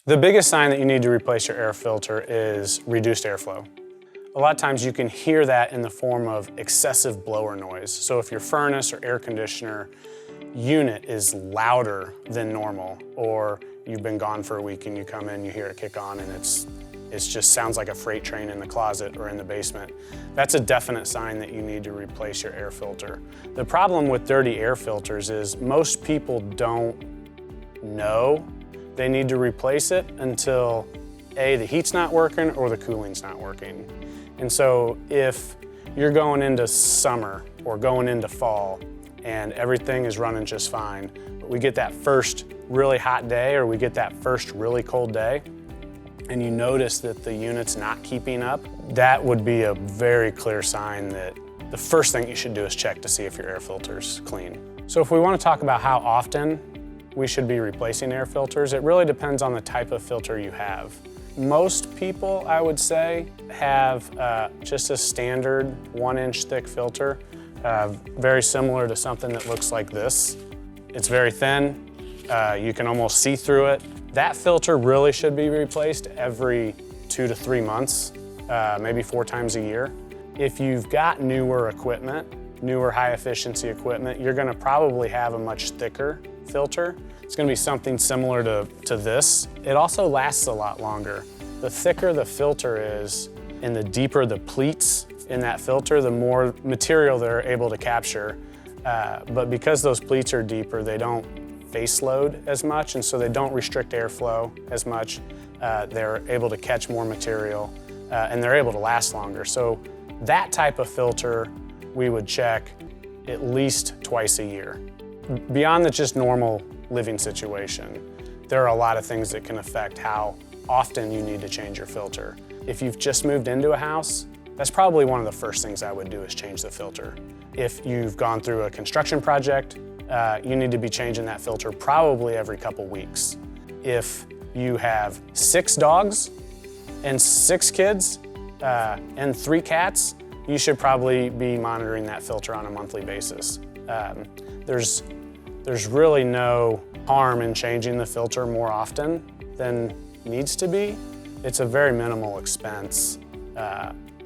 The biggest sign that you need to replace your air filter is reduced airflow. A lot of times you can hear that in the form of excessive blower noise. So if your furnace or air conditioner unit is louder than normal, or you've been gone for a week and you come in, you hear it kick on and it just sounds like a freight train in the closet or in the basement, that's a definite sign that you need to replace your air filter. The problem with dirty air filters is most people don't know they need to replace it until A, the heat's not working or the cooling's not working. And so if you're going into summer or going into fall and everything is running just fine, but we get that first really hot day or we get that first really cold day, and you notice that the unit's not keeping up, that would be a very clear sign that the first thing you should do is check to see if your air filter's clean. So if we want to talk about how often we should be replacing air filters, it really depends on the type of filter you have. Most people, I would say, have just a standard 1-inch thick filter, very similar to something that looks like this. It's very thin, you can almost see through it. That filter really should be replaced every 2 to 3 months, maybe 4 times a year. If you've got newer equipment, newer high efficiency equipment, you're gonna probably have a much thicker filter. It's gonna be something similar to this. It also lasts a lot longer. The thicker the filter is and the deeper the pleats in that filter, the more material they're able to capture. But because those pleats are deeper, they don't face load as much, and so they don't restrict airflow as much. They're able to catch more material, and they're able to last longer. So that type of filter we would check at least twice a year. Beyond the just normal living situation, there are a lot of things that can affect how often you need to change your filter. If you've just moved into a house, that's probably one of the first things I would do is change the filter. If you've gone through a construction project, you need to be changing that filter probably every couple weeks. If you have 6 dogs and 6 kids and 3 cats, you should probably be monitoring that filter on a monthly basis. There's really no harm in changing the filter more often than needs to be. It's a very minimal expense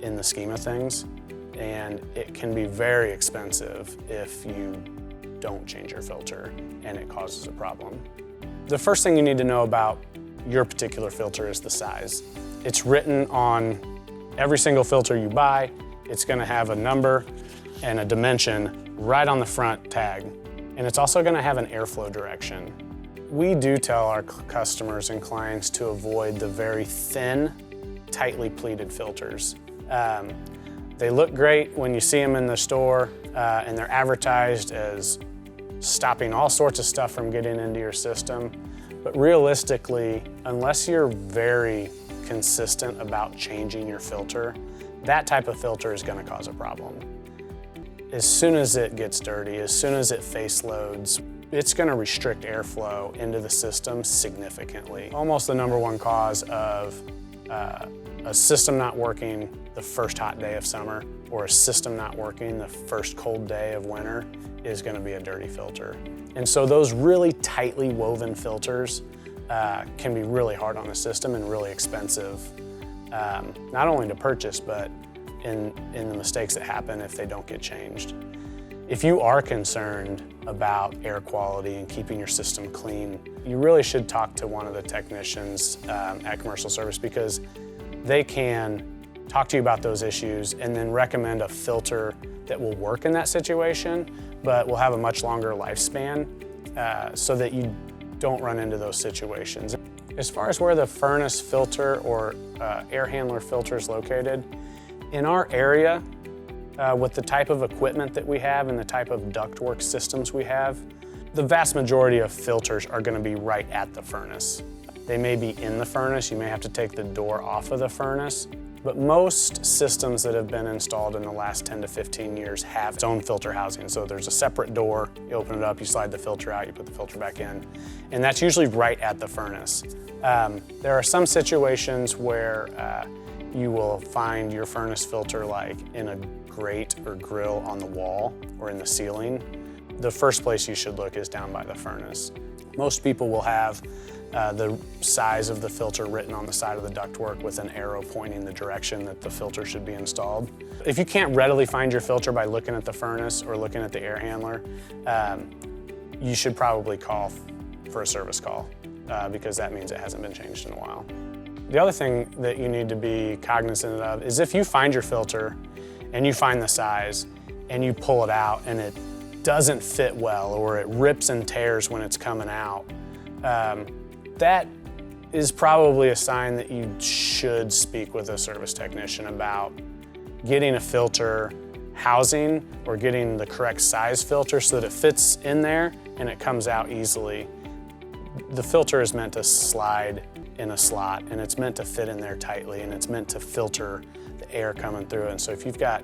in the scheme of things, and it can be very expensive if you don't change your filter and it causes a problem. The first thing you need to know about your particular filter is the size. It's written on every single filter you buy. It's gonna have a number and a dimension right on the front tag. And it's also gonna have an airflow direction. We do tell our customers and clients to avoid the very thin, tightly pleated filters. They look great when you see them in the store, and they're advertised as stopping all sorts of stuff from getting into your system. But realistically, unless you're very consistent about changing your filter, that type of filter is gonna cause a problem. As soon as it gets dirty, as soon as it face loads, it's gonna restrict airflow into the system significantly. Almost the #1 cause of a system not working the first hot day of summer or a system not working the first cold day of winter is gonna be a dirty filter. And so those really tightly woven filters can be really hard on the system and really expensive, not only to purchase, but in the mistakes that happen if they don't get changed. If you are concerned about air quality and keeping your system clean, you really should talk to one of the technicians at Commercial Service, because they can talk to you about those issues and then recommend a filter that will work in that situation, but will have a much longer lifespan so that you don't run into those situations. As far as where the furnace filter or air handler filter is located, in our area, with the type of equipment that we have and the type of ductwork systems we have, the vast majority of filters are going to be right at the furnace. They may be in the furnace, you may have to take the door off of the furnace, but most systems that have been installed in the last 10 to 15 years have its own filter housing. So there's a separate door, you open it up, you slide the filter out, you put the filter back in, and that's usually right at the furnace. There are some situations where you will find your furnace filter like in a grate or grill on the wall or in the ceiling. The first place you should look is down by the furnace. Most people will have the size of the filter written on the side of the ductwork with an arrow pointing the direction that the filter should be installed. If you can't readily find your filter by looking at the furnace or looking at the air handler, you should probably call for a service call because that means it hasn't been changed in a while. The other thing that you need to be cognizant of is if you find your filter and you find the size and you pull it out and it doesn't fit well or it rips and tears when it's coming out, that is probably a sign that you should speak with a service technician about getting a filter housing or getting the correct size filter so that it fits in there and it comes out easily. The filter is meant to slide in a slot and it's meant to fit in there tightly and it's meant to filter the air coming through. And so if you've got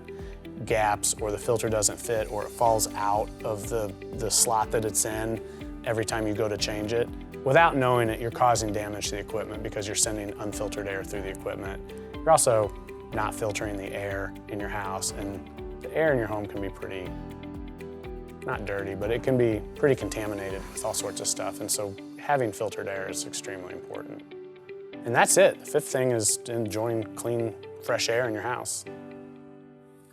gaps or the filter doesn't fit or it falls out of the slot that it's in every time you go to change it, without knowing it, you're causing damage to the equipment because you're sending unfiltered air through the equipment. You're also not filtering the air in your house, and the air in your home can be pretty, not dirty, but it can be pretty contaminated with all sorts of stuff. And so having filtered air is extremely important. And that's it. The fifth thing is enjoying clean, fresh air in your house.